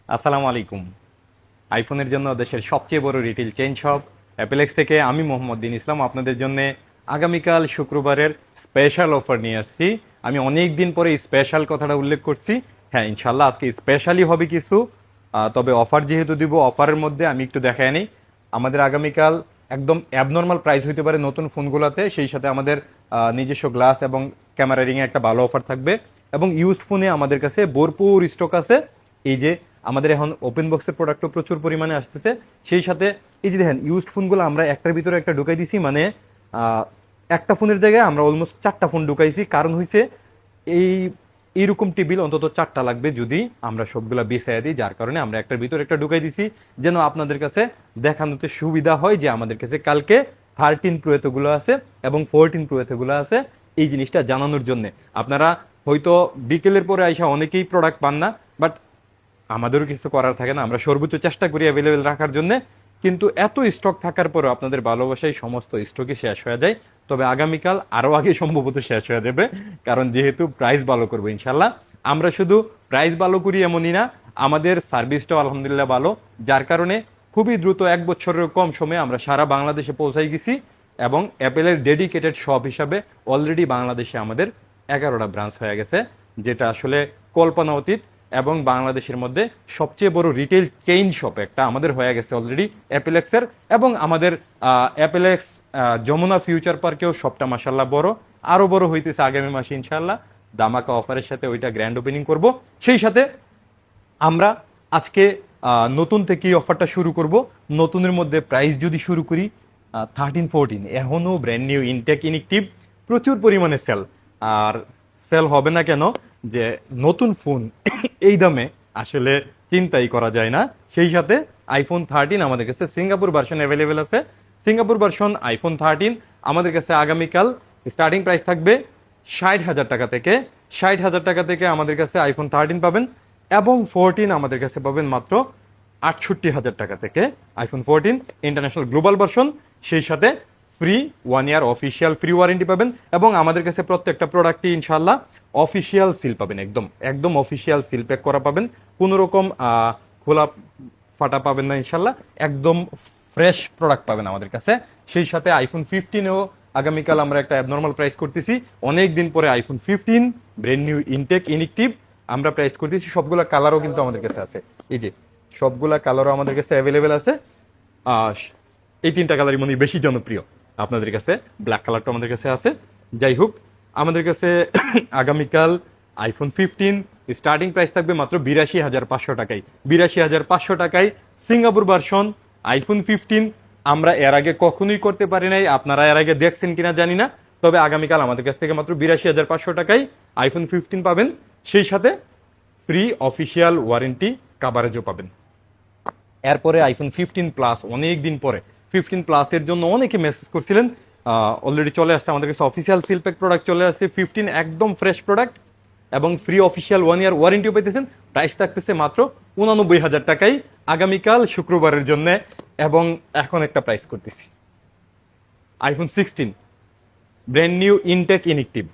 আসসালামু আলাইকুম। আইফোনের জন্য দেশের সবচেয়ে বড় রিটেল চেইন শপ অ্যাপেলেক্স থেকে আমি মোহাম্মদ দিন ইসলাম আপনাদের জন্য আগামীকাল শুক্রবারের স্পেশাল অফার নিয়ে আসছি। আমি অনেক দিন পরে স্পেশাল কথাটা উল্লেখ করছি। হ্যাঁ, ইনশাল্লাহ আজকে স্পেশালি হবে কিছু। তবে অফার যেহেতু দিব, অফারের মধ্যে আমি একটু দেখাই নিই। আমাদের আগামীকাল একদম অ্যাবনর্মাল প্রাইস হইতে পারে নতুন ফোনগুলোতে, সেই সাথে আমাদের নিজস্ব গ্লাস এবং ক্যামেরা রিংয়ে একটা ভালো অফার থাকবে। এবং ইউজড ফোনে আমাদের কাছে ভরপুর স্টক আছে। এই যে আমাদের এখন ওপেন বক্সের প্রোডাক্টও প্রচুর পরিমাণে আসতেছে। সেই সাথে এই যে দেখেন ইউজড ফোনগুলো আমরা একটার ভিতরে একটা ঢুকাই দিছি, মানে একটা ফোনের জায়গায় আমরা অলমোস্ট 4টা ফোন ঢুকাইছি। কারণ হয়েছে এই এইরকম টেবিল অন্তত 4টা লাগবে যদি আমরা সবগুলা বেসাইয়া দিই, যার কারণে আমরা একটার ভিতরে একটা ঢুকাই দিছি, যেন আপনাদের কাছে দেখানোতে সুবিধা হয় যে আমাদের কাছে কালকে 13 প্রো এতগুলো আছে এবং 14 প্রো এতগুলো আছে। এই জিনিসটা জানানোর জন্য আপনারা হয়তো বিকেলের পরে আইসা অনেকেই প্রোডাক্ট পান না, বাট আমাদেরও কিছু করার থাকে না, আমরা সর্বোচ্চ চেষ্টা করি অ্যাভেলেবেল রাখার জন্য। কিন্তু এত স্টক থাকার পরেও আপনাদের ভালোবাসায় সমস্ত স্টকই শেষ হয়ে যায়। তবে আগামীকাল আরও আগে সম্ভবত শেষ হয়ে যাবে, কারণ যেহেতু প্রাইস ভালো করবো ইনশাল্লাহ। আমরা শুধু প্রাইস ভালো করি এমনই না, আমাদের সার্ভিসটাও আলহামদুলিল্লাহ ভালো, যার কারণে খুবই দ্রুত 1 বছরের কম সময়ে আমরা সারা বাংলাদেশে পৌঁছাই গেছি। এবং অ্যাপেলের ডেডিকেটেড শপ হিসাবে অলরেডি বাংলাদেশে আমাদের 11টা ব্রাঞ্চ হয়ে গেছে, যেটা আসলে কল্পনা অতীত। এবং বাংলাদেশের মধ্যে সবচেয়ে বড় রিটেল চেইন শপ একটা আমাদের হয়ে গেছে অলরেডি অ্যাপেলেক্সের। এবং আমাদের অ্যাপেলেক্স যমুনা ফিউচার পার্কেও শপটা মাসাল্লাহ বড়, আরও বড় হইতেছে আগামী মাসে ইনশাল্লাহ। দামাকা অফারের সাথে ওইটা গ্র্যান্ড ওপেনিং করব। সেই সাথে আমরা আজকে নতুন থেকে অফারটা শুরু করব। নতুনের মধ্যে প্রাইস যদি শুরু করি, 13-14 এখনও ব্র্যান্ড নিউ ইনটেক ইনিকটিভ প্রচুর পরিমাণে সেল। আর সেল হবে না কেন, যে নতুন ফোন এই দামে আসলে চিন্তাই করা যায় না। সেই সাথে আইফোন 13 আমাদের কাছে সিঙ্গাপুর ভার্সন অ্যাভেলেবেল আছে। সিঙ্গাপুর ভার্সন আইফোন 13 আমাদের কাছে আগামীকাল স্টার্টিং প্রাইস থাকবে 60,000 টাকা থেকে। 60,000 টাকা থেকে আমাদের কাছে আইফোন 13 পাবেন, এবং 14 আমাদের কাছে পাবেন মাত্র 68,000 টাকা থেকে। আইফোন 14 ইন্টারন্যাশনাল গ্লোবাল ভার্সন, সেই সাথে ফ্রি 1 ইয়ার অফিসিয়াল ফ্রি ওয়ারেন্টি পাবেন। এবং আমাদের কাছে প্রত্যেকটা প্রোডাক্টই ইনশাল্লাহ অফিসিয়াল সিল পাবেন, একদম একদম অফিসিয়াল সিল প্যাক করা পাবেন। কোনো রকম খোলা ফাটা পাবেন না ইনশাল্লাহ, একদম ফ্রেশ প্রোডাক্ট পাবেন আমাদের কাছে। সেই সাথে আইফোন 15-এও আগামীকাল আমরা একটা অ্যাবনর্মাল প্রাইস করতেছি। অনেক দিন পরে আইফোন 15 ব্র্যান্ড নিউ ইনটেক ইনিকটিভ আমরা প্রাইস করতেছি। সবগুলা কালারও কিন্তু আমাদের কাছে আছে, এই যে সবগুলা কালারও আমাদের কাছে অ্যাভেলেবেল আছে। এই 3টা কালারই মনে হয় বেশি জনপ্রিয় আপনাদের কাছে, ব্ল্যাক কালারটা আমাদের কাছে আছে। যাই হোক, আমাদের কাছে আগামীকাল আইফোন 15 স্টার্টিং প্রাইস থাকবে মাত্র 82,500 টাকায়। 82,500 টাকায় সিঙ্গাপুর ভার্সন আইফোন 15 আমরা এর আগে কখনোই করতে পারি নাই। আপনারা এর আগে দেখছেন কিনা জানি না, তবে আগামীকাল আমাদের কাছ থেকে মাত্র 82,500 টাকায় আইফোন 15 পাবেন। সেই সাথে ফ্রি অফিসিয়াল ওয়ারেন্টি কাভারেজও পাবেন। এরপরে আইফোন 15 প্লাস, অনেক দিন পরে 15 প্লাসের জন্য অনেকে মেসেজ করছিলেন, অলরেডি চলে আসছে আমাদের কাছে অফিসিয়াল সিলপ্যাক প্রোডাক্ট চলে আসছে। 15 একদম ফ্রেশ প্রোডাক্ট এবং ফ্রি অফিসিয়াল 1 ইয়ার ওয়ারেন্টিও পেতেছেন। প্রাইস থাকতেছে মাত্র 89,000 টাকায় আগামীকাল শুক্রবারের জন্য। এবং এখন একটা প্রাইস করতেছি আইফোন 16 ব্র্যান্ড নিউ ইনটেক ইনিকটিভ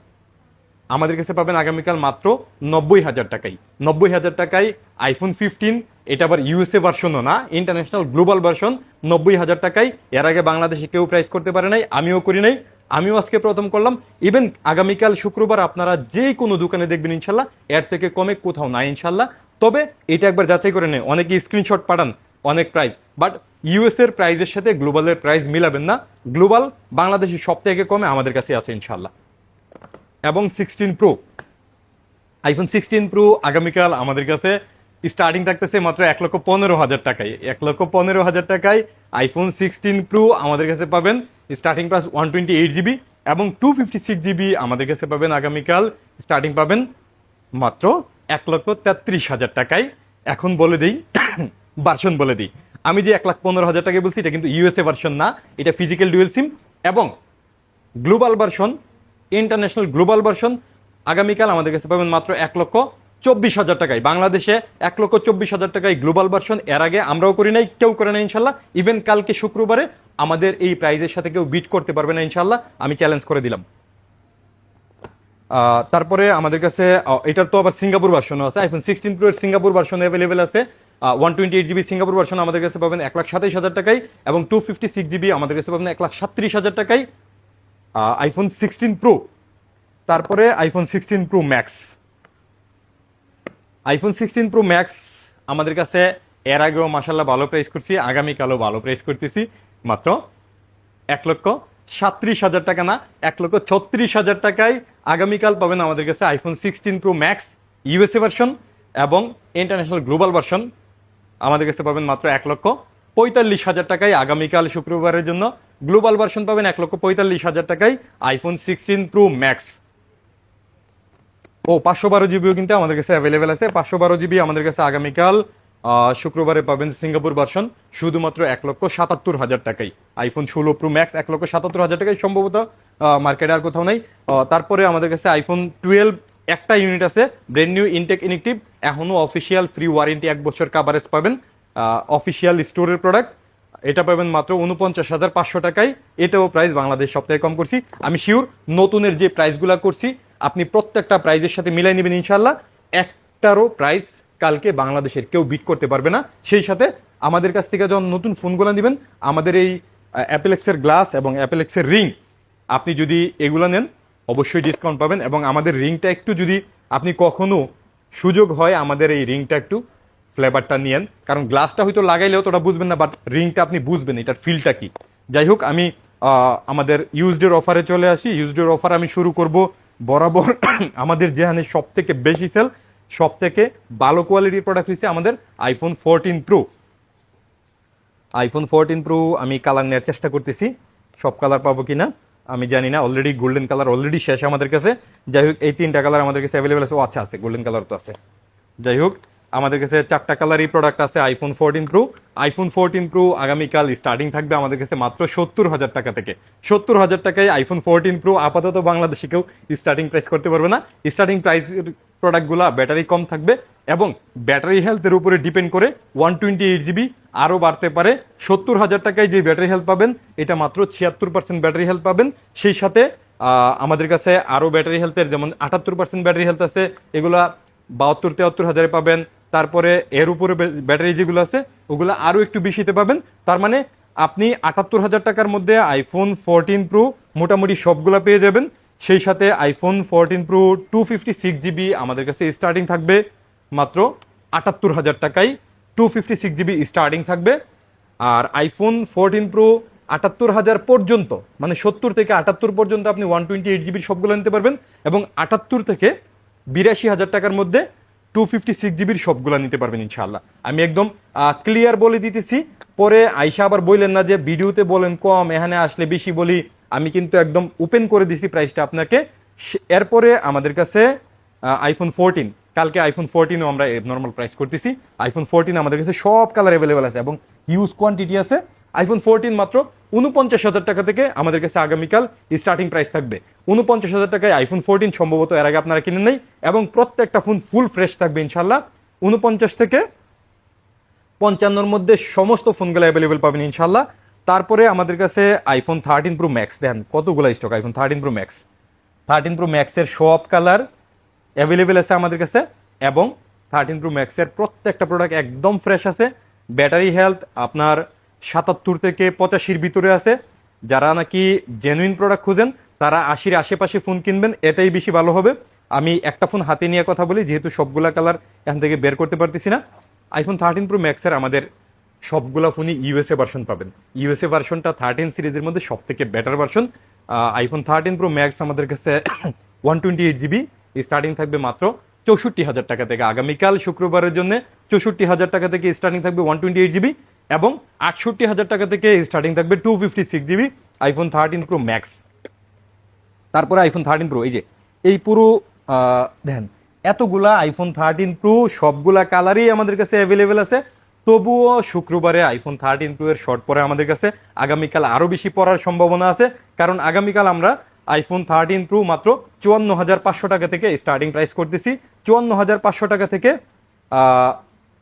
আমাদের কাছে পাবেন আগামীকাল মাত্র 90,000 টাকায়। 90,000 টাকায় আইফোন 15, এটা আবার ইউএসএ ভার্সনও না, ইন্টারন্যাশনাল গ্লোবাল ভার্সন। 90,000 টাকায় এর আগে বাংলাদেশে কেউ প্রাইস করতে পারে নাই, আমিও করি নাই, আমিও আজকে প্রথম করলাম। ইভেন আগামীকাল শুক্রবার আপনারা যে কোনো দোকানে দেখবেন ইনশাল্লাহ এর থেকে কমে কোথাও নাই ইনশাল্লাহ। তবে এটা একবার যাচাই করে নেই, অনেকে স্ক্রিনশট পাঠান অনেক প্রাইস, বাট ইউএস এর প্রাইসের সাথে গ্লোবালের প্রাইস মিলাবেন না। গ্লোবাল বাংলাদেশের সব থেকে কমে আমাদের কাছে আছে ইনশাল্লাহ। এবং 16 প্রো আইফোন 16 প্রো আগামীকাল আমাদের কাছে স্টার্টিং থাকতেছে মাত্র 1,15,000 টাকায়। 1,15,000 টাকায় আইফোন 16 প্রো আমাদের কাছে পাবেন। স্টার্টিং প্রাইস 128 জিবি এবং 256 জিবি আমাদের কাছে পাবেন আগামীকাল। স্টার্টিং পাবেন মাত্র 1,33,000 টাকায়। এখন বলে দিই ভার্সন বলে দিই, আমি যে 1,15,000 টাকায় বলছি এটা কিন্তু ইউএসএ ভার্সন না, এটা ফিজিক্যাল ডুয়েল সিম। এবং global version, international global version আগামীকাল আমাদের কাছে পাবেন মাত্র 1,24,000 টাকায়। বাংলাদেশে 1,24,000 টাকায় গ্লোবাল ভার্সন এর আগে আমরাও করি নাই, কেউ করে না ইনশাল্লাহ। ইভেন কালকে শুক্রবারে আমাদের এই প্রাইজের সাথে কেউ বিট করতে পারবে না ইনশাল্লাহ, আমি চ্যালেঞ্জ করে দিলাম। তারপরে আমাদের কাছে এটার তো আবার সিঙ্গাপুর ভার্সনও আছে, আইফোন 16 প্রো এর সিঙ্গাপুর ভার্সন অ্যাভেলেবেল আছে। 128GB সিঙ্গাপুর ভার্সন আমাদের কাছে পাবেন 1,27,000 টাকায়, এবং 256GB আমাদের কাছে পাবেন 1,37,000 টাকায়। আইফোন 16 প্রো, তারপরে iPhone 16 pro max. IPhone 16 pro max আমাদের কাছে এর আগেও মাসাল্লাহ ভালো প্রাইস করছি, আগামীকালও ভালো প্রাইস করতেছি, মাত্র 1,37,000 টাকা না, 1,36,000 টাকায় আগামীকাল পাবেন আমাদের কাছে iPhone 16 pro max USA version, এবং ইন্টারন্যাশনাল গ্লোবাল ভার্সন আমাদের কাছে পাবেন মাত্র 1,45,000 টাকায়। আগামীকাল শুক্রবারের জন্য গ্লোবাল ভার্সন পাবেন 1,45,000 টাকায় আইফোন 16 প্রো ম্যাক্স। ও 512GB কিন্তু আমাদের কাছে অ্যাভেলেবেল আছে। 512GB আমাদের কাছে আগামীকাল শুক্রবারে পাবেন সিঙ্গাপুর ভার্সন শুধুমাত্র 1,77,000 টাকায়। আইফোন 16 প্রো ম্যাক্স 1,77,000 টাকায়, সম্ভবত মার্কেটে আর কোথাও নাই। তারপরে আমাদের কাছে আইফোন 12 একটা ইউনিট আছে, ব্র্যান্ড নিউ ইনটেক ইনেকটিভ, এখনো অফিসিয়াল ফ্রি ওয়ারেন্টি 1 বছর কাভারেজ পাবেন, অফিসিয়াল স্টোরের প্রোডাক্ট। এটা পাবেন মাত্র 49,500 টাকায়। এটাও প্রাইস বাংলাদেশ সপ্তাহে কম করছি। আমি শিওর নতুনের যে প্রাইসগুলো করছি আপনি প্রত্যেকটা প্রাইজের সাথে মিলাই নেবেন ইনশাল্লাহ। একটারও প্রাইস কালকে বাংলাদেশের কেউ বিট করতে পারবে না। সেই সাথে আমাদের কাছ থেকে যখন নতুন ফোনগুলো নেবেন, আমাদের এই অ্যাপেলেক্সের গ্লাস এবং অ্যাপেলেক্সের রিং আপনি যদি এগুলো নেন অবশ্যই ডিসকাউন্ট পাবেন, এবং আমাদের রিংটা একটু যদি আপনি কখনো সুযোগ হয় আমাদের এই রিংটা একটু ফ্লেভারটা নিয়েন, কারণ গ্লাসটা হয়তো লাগাইলেও তোটা বুঝবেন না, বাট রিংটা আপনি বুঝবেন এটার ফিলটা কি। যাই হোক, আমি আমাদের ইউজডের অফারে চলে আসি। ইউজডের অফার আমি শুরু করব বরাবর আমাদের যেখানে সব থেকে বেশি সেল, সব থেকে ভালো কোয়ালিটির প্রোডাক্ট হচ্ছে আমাদের আইফোন 14 প্রো। আইফোন 14 প্রো আমি কালার নেওয়ার চেষ্টা করতেছি, সব কালার পাবো কিনা আমি জানি না। অলরেডি গোল্ডেন কালার অলরেডি শেষ আমাদের কাছে। যাই হোক, এই 3টা কালার আমাদের কাছে অ্যাভেলেবেল আছে। ও আচ্ছা, আছে গোল্ডেন কালার তো আছে। যাই হোক, আমাদের কাছে 4টা কালারই প্রোডাক্ট আছে আইফোন 14 প্রো। আইফোন 14 প্রো আগামীকাল স্টার্টিং থাকবে আমাদের কাছে মাত্র 70,000 টাকা থেকে। 70,000 টাকায় আইফোন 14 প্রো আপাতত বাংলাদেশে কেউ স্টার্টিং প্রাইস করতে পারবে না। স্টার্টিং প্রাইস প্রোডাক্টগুলো ব্যাটারি কম থাকবে, এবং ব্যাটারি হেলথের উপরে ডিপেন্ড করে 128GB আরও বাড়তে পারে। 70,000 টাকায় যে ব্যাটারি হেলথ পাবেন এটা মাত্র 76% ব্যাটারি হেলথ পাবেন। সেই সাথে আমাদের কাছে আরও ব্যাটারি হেলথের যেমন 78% ব্যাটারি হেলথ আছে, এগুলা 72-73 হাজারে পাবেন। তারপরে এর উপরে ব্যাটারি যেগুলো আছে ওগুলো আরও একটু বেশিতে পাবেন। তার মানে আপনি 78,000 টাকার মধ্যে আইফোন 14 প্রো মোটামুটি সবগুলো পেয়ে যাবেন। সেই সাথে আইফোন 14 প্রো 256GB আমাদের কাছে স্টার্টিং থাকবে মাত্র 78,000 টাকায়। 256GB স্টার্টিং থাকবে। আর আইফোন 14 প্রো 78,000 পর্যন্ত, মানে 70 থেকে 78 পর্যন্ত আপনি 128GB সবগুলো নিতে পারবেন, এবং 78 থেকে 82,000 টাকার মধ্যে 256GB সবগুলো নিতে পারবেন ইনশাআল্লাহ। আমি একদম ক্লিয়ার বলে দিতেছি, পরে আইসা আবার বললেন না যে ভিডিওতে বলেন কম, এখানে আসলে বেশি বলি। আমি কিন্তু একদম ওপেন করে দিছি প্রাইসটা আপনাকে। এরপরে আমাদের কাছে আইফোন 14, কালকে আইফোন 14ও আমরা নর্মাল প্রাইস করতেছি। আইফোন 14 আমাদের কাছে সব কালার অ্যাভেলেবেল আছে এবং হিউজ কোয়ান্টিটি আছে। আইফোন 14 মাত্র 49,000 টাকা থেকে আমাদের কাছে আগামীকাল স্টার্টিং প্রাইস থাকবে। 49,000 টাকায় আইফোন 14 সম্ভবত এর আগে আপনারা কিনেন নাই, এবং প্রত্যেকটা ফোন ফুল ফ্রেশ থাকবে ইনশাল্লাহ। 49 থেকে 55-র মধ্যে সমস্ত ফোনগুলো অ্যাভেলেবেল পাবেন ইনশাল্লাহ। তারপরে আমাদের কাছে আইফোন 13 প্রো ম্যাক্স, দেখেন কতগুলো stock. IPhone 13 pro max, 13 pro ম্যাক্সের সব কালার অ্যাভেলেবেল আছে আমাদের কাছে, এবং 13 প্রো ম্যাক্সের প্রত্যেকটা প্রোডাক্ট একদম ফ্রেশ আছে। ব্যাটারি হেলথ আপনার 77 থেকে 85-র ভিতরে আছে। যারা নাকি জেনুইন প্রোডাক্ট খুঁজেন তারা 80-র আশেপাশে ফোন কিনবেন, এটাই বেশি ভালো হবে। আমি একটা ফোন হাতে নিয়ে কথা বলি, যেহেতু সবগুলা কালার এখান থেকে বের করতে পারতেছি না। আইফোন 13 প্রো ম্যাক্সের আমাদের সবগুলা ফোনই ইউএসএ ভার্সন পাবেন। ইউএসএ ভার্সনটা 13 সিরিজের মধ্যে সব থেকে better version. IPhone 13 pro max আমাদের কাছে 128GB স্টার্টিং থাকবে মাত্র 64,000 টাকা থেকে। আগামীকাল শুক্রবারের জন্য 64,000 টাকা থেকে স্টার্টিং থাকবে 128GB, এবং 68,000 টাকা থেকে স্টার্টিং থাকবে 256GB আইফোন 13 প্রো ম্যাক্স। তারপরে আইফোন 13 প্রো, এই যে এই পুরো দেখেন এতগুলা আইফোন 13 প্রো সবগুলা কালারই আমাদের কাছে অ্যাভেলেবেল আছে। তবুও শুক্রবারে আইফোন 13 প্রো এর শর্ট পরে আমাদের কাছে আগামীকাল আরও বেশি পড়ার সম্ভাবনা আছে, কারণ আগামীকাল আমরা আইফোন 13 প্রো মাত্র 54,500 টাকা থেকে স্টার্টিং প্রাইস করতেছি। 54,500 টাকা থেকে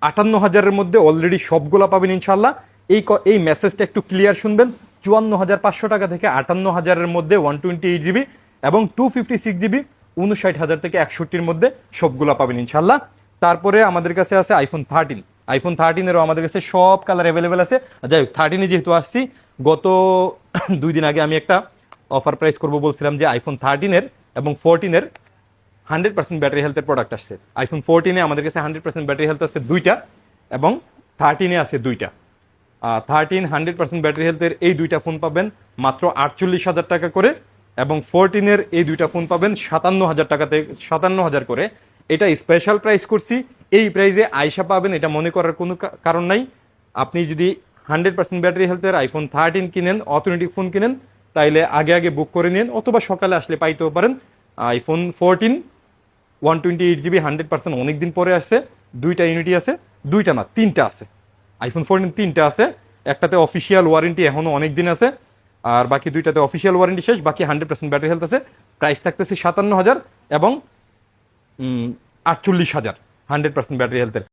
58,000-এর মধ্যে অলরেডি সবগুলা পাবেন ইনশাল্লাহ। এই মেসেজটা একটু ক্লিয়ার শুনবেন। 54,500 টাকা থেকে 58,000-এর মধ্যে 128GB, এবং 256GB 59,000 থেকে 61-র মধ্যে সবগুলা পাবেন ইনশাল্লাহ। তারপরে আমাদের কাছে আছে আইফোন 13। আইফোন 13-এরও আমাদের কাছে সব কালার অ্যাভেলেবেল আছে। যাই হোক, 13-এ যেহেতু আসছি, গত 2 দিন আগে আমি একটা অফার প্রাইস করব বলছিলাম যে আইফোন 13-এর এবং 14-এর 100% ব্যাটারি হেলথের প্রোডাক্ট আসছে। আইফোন 14-এ আমাদের কাছে 100% ব্যাটারি হেলথ আছে 2টা, এবং 13-এ আছে 2টা। 13 100% ব্যাটারি হেলথের এই 2টা ফোন পাবেন মাত্র 48,000 টাকা করে, এবং 14-এর এই 2টা ফোন পাবেন 57,000 টাকাতে, 57,000 করে। এটা স্পেশাল প্রাইস করছি, এই প্রাইসে আয়সা পাবেন এটা মনে করার কোনো কারণ নাই। আপনি যদি 100% ব্যাটারি হেলথের আইফোন 13 কিনেন, অথেন্টিক ফোন কিনেন, তাইলে আগে আগে বুক করে নিন, অথবা সকালে আসলে পাইতেও পারেন। আইফোন 14 128GB 100% অনেকদিন পরে আসছে, 2টা ইউনিটই আছে, 2টা না 3টা আছে। আইফোন 14 3টা আছে, একটাতে অফিসিয়াল ওয়ারেন্টি এখনো অনেক দিন আছে, আর বাকি 2টাতে অফিসিয়াল ওয়ারেন্টি শেষ, বাকি 100% ব্যাটারি হেলথ আছে। প্রাইস থাকতেছে 57,000 এবং 48,000 100% ব্যাটারি হেলথের।